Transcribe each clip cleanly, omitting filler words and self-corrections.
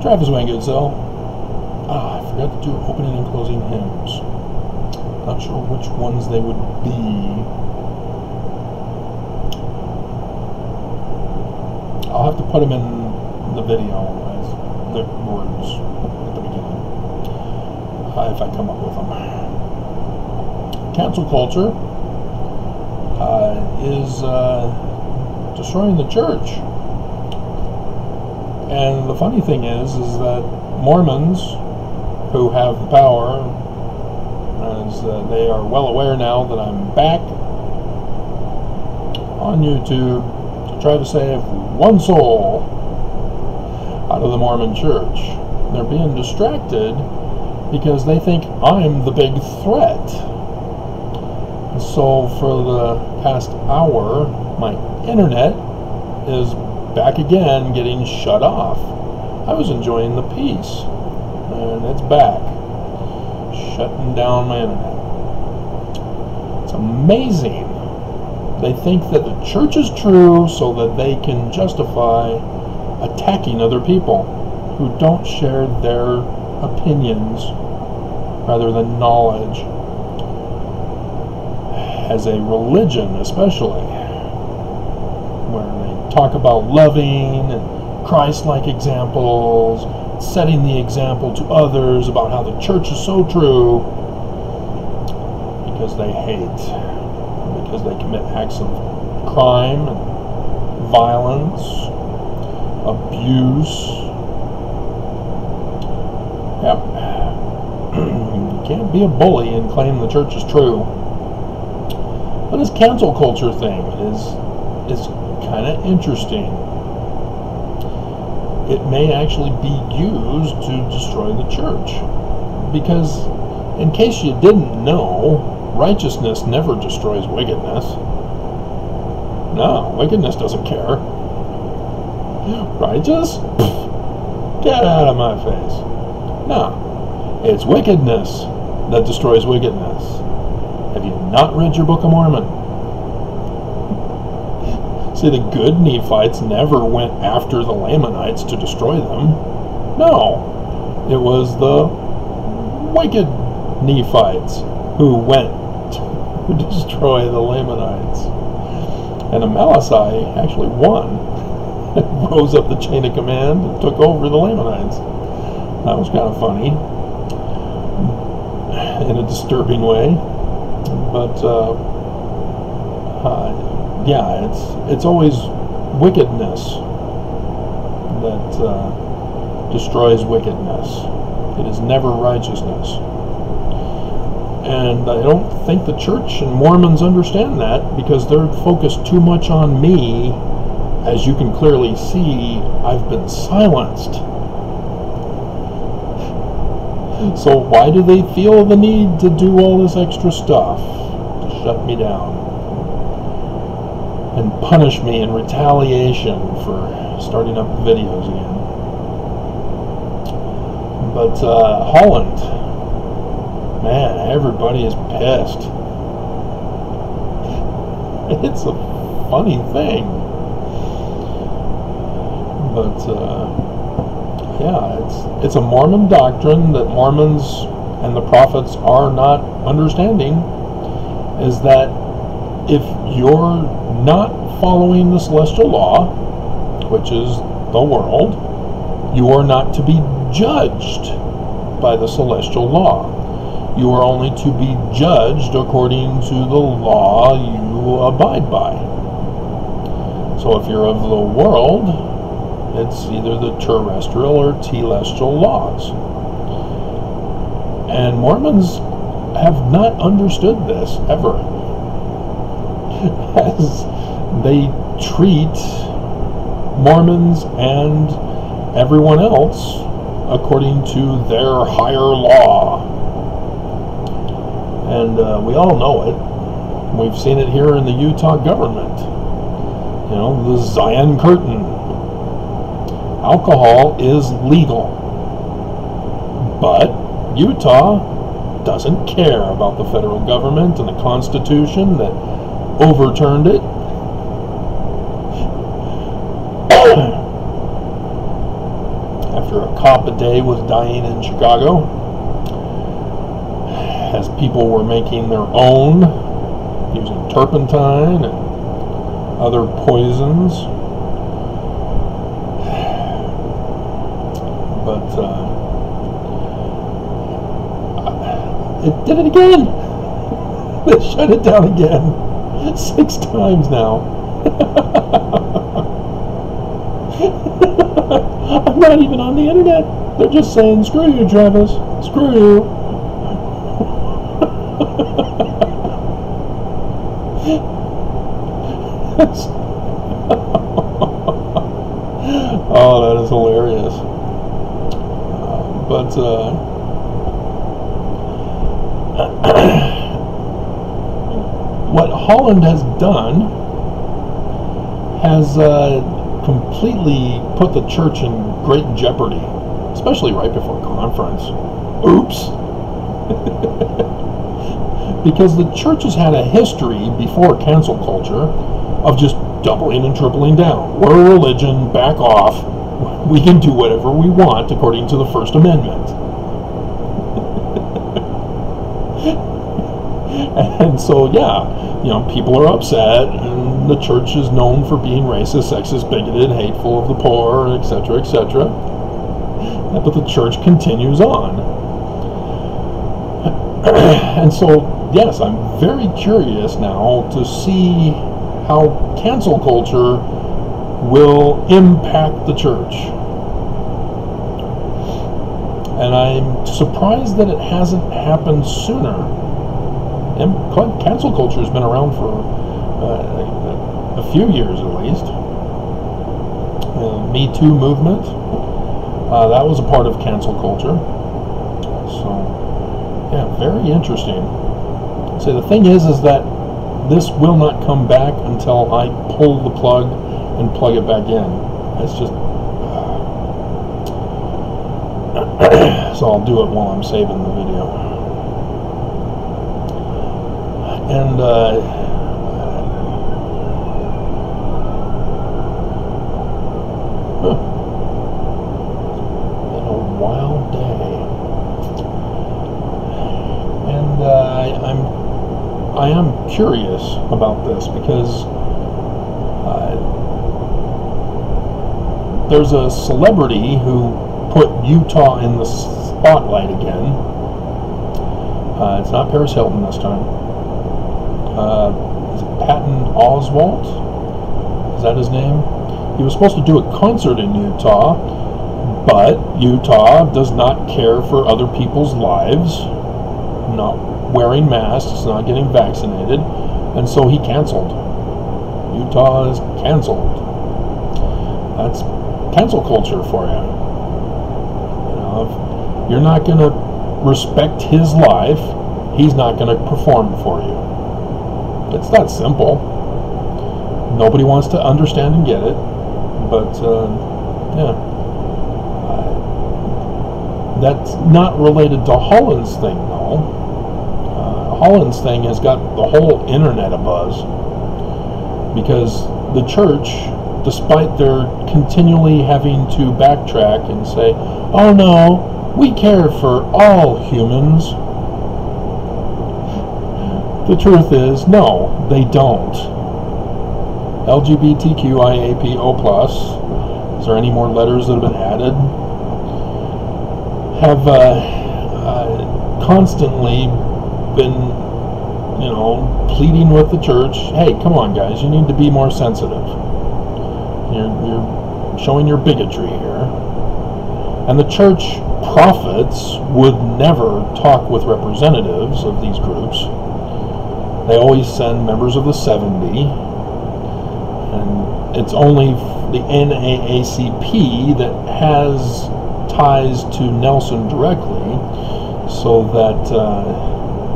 Travis Wayne Goodsell. I forgot to do opening and closing hymns. Not sure which ones they would be. I'll have to put them in the video as the words at the beginning, if I come up with them. Cancel culture is destroying the church. And the funny thing is that Mormons, who have the power, as they are well aware now that I'm back on YouTube to try to save one soul out of the Mormon church. They're being distracted because they think I'm the big threat. And so for the past hour, my internet is back again getting shut off. I was enjoying the peace, and it's back, shutting down my internet. It's amazing. They think that the church is true so that they can justify attacking other people who don't share their opinions rather than knowledge. As a religion, especially, where they talk about loving and Christ-like examples, setting the example to others about how the church is so true, because they hate, because they commit acts of crime and violence, abuse. Yep. You can't be a bully and claim the church is true. But this cancel culture thing is kind of interesting. It may actually be used to destroy the church. Because, in case you didn't know, righteousness never destroys wickedness. No, wickedness doesn't care. Righteous? Pfft, get out of my face. No, it's wickedness that destroys wickedness. Have you not read your Book of Mormon? See, the good Nephites never went after the Lamanites to destroy them. No, it was the wicked Nephites who went to destroy the Lamanites. And Amalekite actually won. Rose up the chain of command and took over the Lamanites. That was kind of funny in a disturbing way. But yeah, it's always wickedness that destroys wickedness. It is never righteousness. And I don't think the church and Mormons understand that, because they're focused too much on me. As you can clearly see, I've been silenced. So why do they feel the need to do all this extra stuff to shut me down and punish me in retaliation for starting up videos again? But Holland, man, everybody is pissed. It's a funny thing. But yeah, it's a Mormon doctrine that Mormons and the prophets are not understanding, is that if you're not following the celestial law, which is the world, you are not to be judged by the celestial law. You are only to be judged according to the law you abide by. So if you're of the world, it's either the terrestrial or telestial laws. And Mormons have not understood this ever. As they treat Mormons and everyone else according to their higher law. And we all know it. We've seen it here in the Utah government. You know, the Zion Curtain. Alcohol is legal, but Utah doesn't care about the federal government and the Constitution that overturned it. I after a cop a day was dying in Chicago, as people were making their own using turpentine and other poisons. But it did it again. They shut it down again 6 times now. I'm not even on the internet. They're just saying, screw you, Travis. Screw you. Oh, that is hilarious. What Holland has done has completely put the church in great jeopardy, especially right before conference. Oops. Because the church has had a history before cancel culture of just doubling and tripling down. We're a religion, back off. We can do whatever we want according to the First Amendment. And so, yeah, people are upset, and the church is known for being racist, sexist, bigoted, hateful of the poor, etc., etc. But the church continues on. And so, yes, I'm very curious now to see how cancel culture will impact the church. And I'm surprised that it hasn't happened sooner. And cancel culture has been around for a few years at least. The Me Too movement, that was a part of cancel culture. So, yeah, very interesting. So the thing is that this will not come back until I pull the plug and plug it back in. It's just... So I'll do it while I'm saving the video. And, been a wild day. And I am curious about this because there's a celebrity who put Utah in the spotlight again. It's not Paris Hilton this time. Is it Patton Oswalt? Is that his name? He was supposed to do a concert in Utah, but Utah does not care for other people's lives, not wearing masks, not getting vaccinated, and so he canceled. Utah is canceled. That's cancel culture for you. If you're not going to respect his life, he's not going to perform for you. It's that simple. Nobody wants to understand and get it, but yeah. That's not related to Holland's thing, though. Holland's thing has got the whole internet abuzz because the church, despite their continually having to backtrack and say, oh no, we care for all humans. The truth is, no, they don't. LGBTQIAPO+, is there any more letters that have been added? Have constantly been, pleading with the church, hey, come on guys, you need to be more sensitive. You're showing your bigotry here. And the church prophets would never talk with representatives of these groups. They always send members of the 70, and it's only the NAACP that has ties to Nelson directly, so that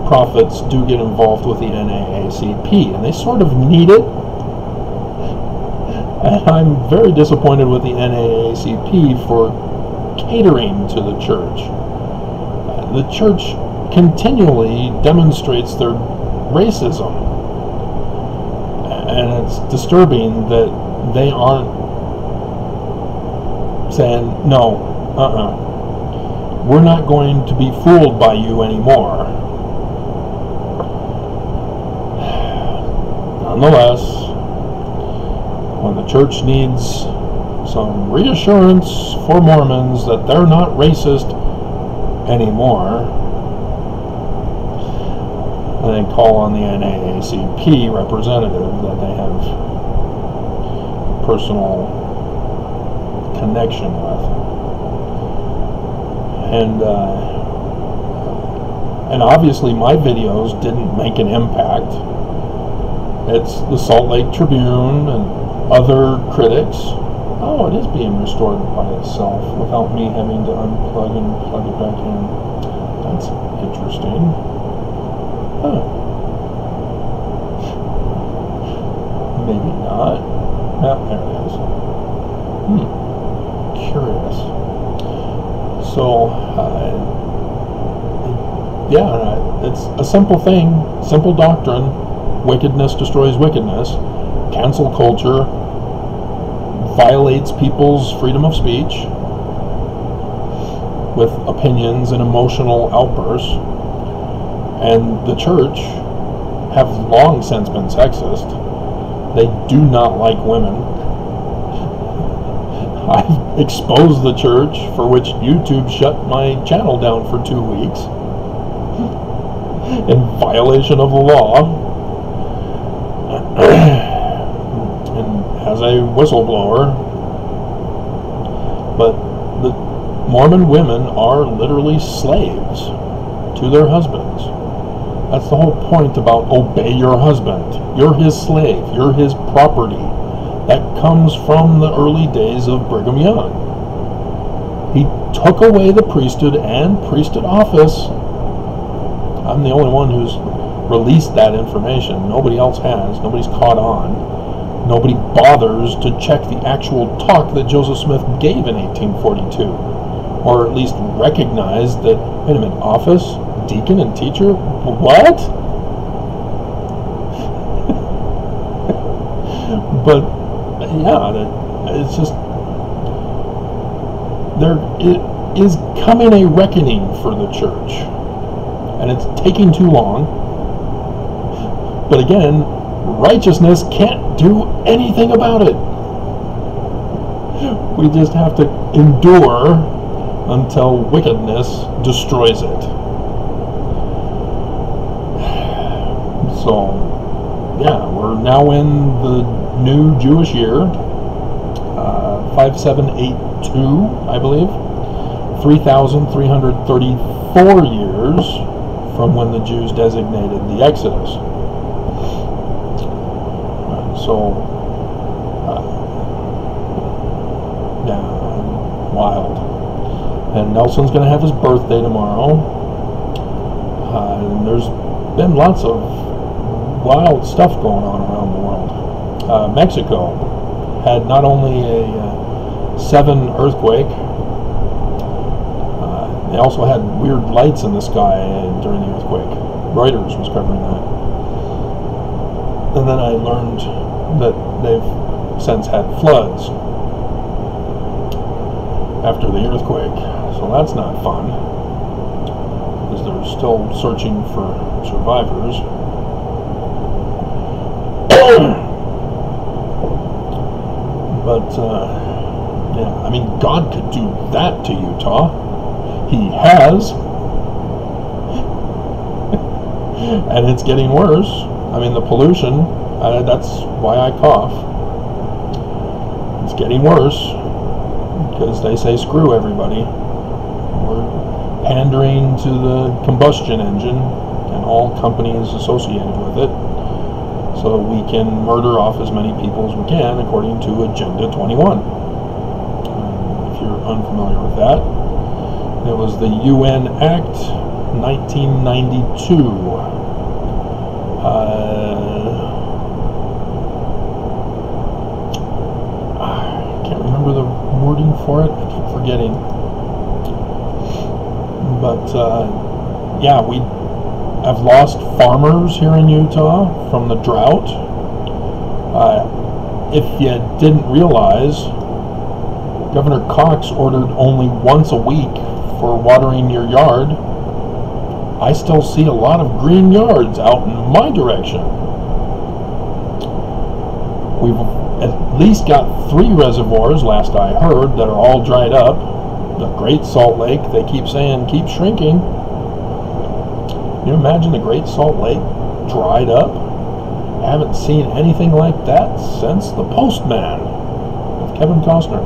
prophets do get involved with the NAACP, and they sort of need it. And I'm very disappointed with the NAACP for catering to the church. The church continually demonstrates their racism, and it's disturbing that they aren't saying, no, We're not going to be fooled by you anymore. Nonetheless, when the church needs some reassurance for Mormons that they're not racist anymore, they call on the NAACP representative that they have personal connection with. And obviously my videos didn't make an impact. It's the Salt Lake Tribune and other critics. Oh, it is being restored by itself without me having to unplug and plug it back in. That's interesting. Huh. Maybe not. Ah, there it is. Curious. So, yeah, it's a simple thing, simple doctrine. Wickedness destroys wickedness. Cancel culture violates people's freedom of speech with opinions and emotional outbursts. And the church have long since been sexist. They do not like women. I've exposed the church, for which YouTube shut my channel down for 2 weeks in violation of the law. And as a whistleblower, but the Mormon women are literally slaves to their husbands. That's the whole point about obey your husband. You're his slave. You're his property. That comes from the early days of Brigham Young. He took away the priesthood and priesthood office. I'm the only one who's released that information. Nobody else has. Nobody's caught on. Nobody bothers to check the actual talk that Joseph Smith gave in 1842. Or at least recognize that, wait a minute, office, deacon, and teacher? What? But, yeah, it's just, there is coming a reckoning for the church. And it's taking too long. But again, righteousness can't do anything about it. We just have to endure until wickedness destroys it. So, yeah, we're now in the new Jewish year, 5782, I believe, 3,334 years from when the Jews designated the Exodus. Yeah, wild. And Nelson's going to have his birthday tomorrow. And there's been lots of wild stuff going on around the world. Mexico had not only a 7 earthquake, they also had weird lights in the sky during the earthquake. Reuters was covering that. And then I learned that they've since had floods after the earthquake. So that's not fun, because they're still searching for survivors. But, yeah, I mean, God could do that to Utah. He has. And it's getting worse. I mean, the pollution, that's why I cough. It's getting worse, because they say screw everybody. We're pandering to the combustion engine and all companies associated with it, so we can murder off as many people as we can according to Agenda 21. If you're unfamiliar with that, it was the UN Act 1992. I can't remember the wording for it. I keep forgetting. But yeah, we have lost farmers here in Utah from the drought. If you didn't realize, Governor Cox ordered only once a week for watering your yard. I still see a lot of green yards out in my direction. We've at least got 3 reservoirs, last I heard, that are all dried up. The Great Salt Lake, they keep saying, keep shrinking. Can you imagine the Great Salt Lake dried up? I haven't seen anything like that since The Postman with Kevin Costner.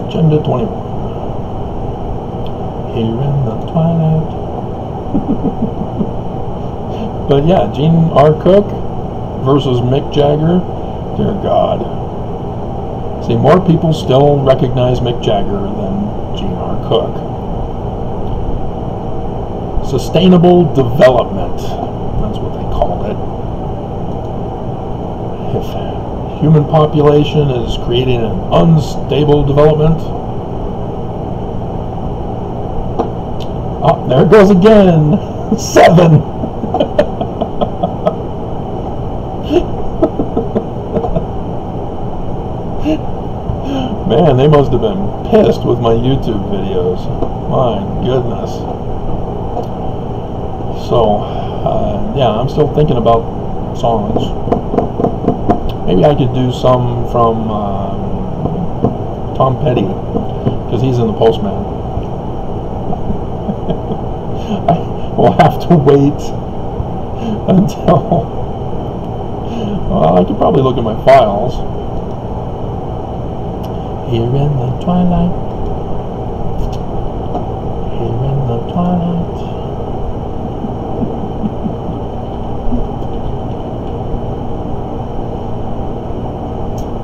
Agenda 21. Here in the twilight. But yeah, Gene R. Cook versus Mick Jagger. Dear God. See, more people still recognize Mick Jagger than Gene R. Cook. Sustainable development. That's what they called it. If human population is creating an unstable development. Oh, there it goes again. 7. Man, they must have been pissed with my YouTube videos. My goodness. So, yeah, I'm still thinking about songs. Maybe I could do some from Tom Petty, because he's in The Postman. We'll have to wait until... Well, I could probably look at my files. Here in the twilight. Here in the twilight.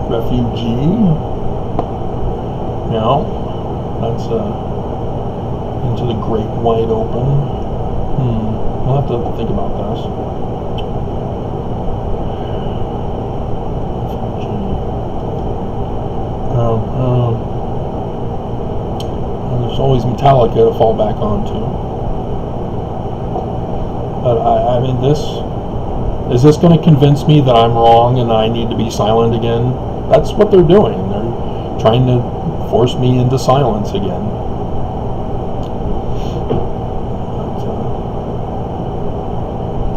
Refugee. No, that's Into the Great Wide Open. We'll have to think about this. There's always Metallica to fall back onto. But I mean, is this going to convince me that I'm wrong and I need to be silent again? That's what they're doing. They're trying to force me into silence again. But,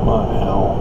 my hell.